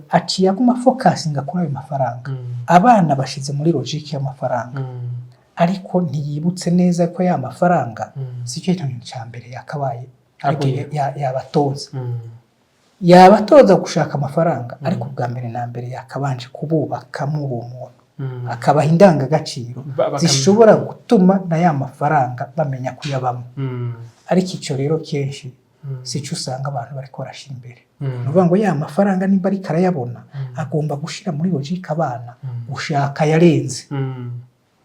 aciye aguma focusinga kuri ayo mafaranga. Abana bashize muri logique y'amafaranga, ariko ntiyibutse neza ko ya mafaranga sicyo kintu cya mbere yakabaye ariko yabatoza gushaka amafaranga, ariko bwa mbere na mbere yakabanje kububakamo ubumuntu, akabaha indangagaciro zishobora gutuma na ya mafaranga bamenya kuyabamo. Ariko icyo rero kenshi sico usanga abantu bariko barashira imbere. Nuvuga ngo ya mafaranga nimba ari karayabona agomba gushira muri logique abana gushaka yarenze.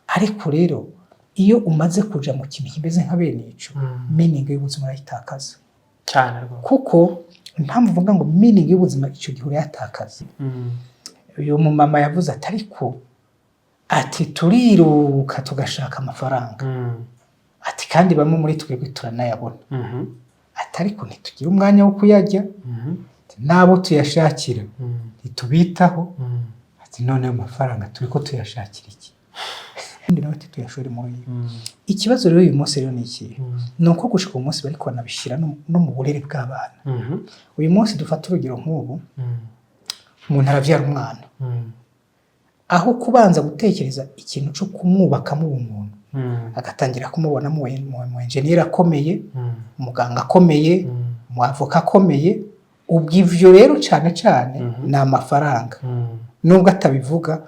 Ariko rero iyo umaze kuja mu kintu kimeze nka bene ico, meaning y'ubuzima yitakaza cyane rwo, kuko impamvu uvuga ngo meaning y'ubuzima ico gihe yatakaza. Uyu mu mama yavuze atariko ati turiruka tugashaka amafaranga, ati kandi bamwe muri twebwe turanayabona, atariko ntitugira umwanya wo kuyajya, nabo tuyashakira itubitaho, ati none amafaranga turiko tuyashakira iki? Ndi nawe tuyashore muri ikibazo rero uyu munsi rero ni iki? Nuko gushika umunsi bariko banabishira no mu burere bw'abana. Uyu munsi dufata urugero nk'ubu, umuntu aravyara umwana, aho kubanza gutekereza ikintu cyo kumwubakamo umuntu, agatangira kumubona mu engineer akomeye, umuganga akomeye, mu avoka akomeye. Ubwo ivyo rero cyane cyane na amafaranga, nubwo atabivuga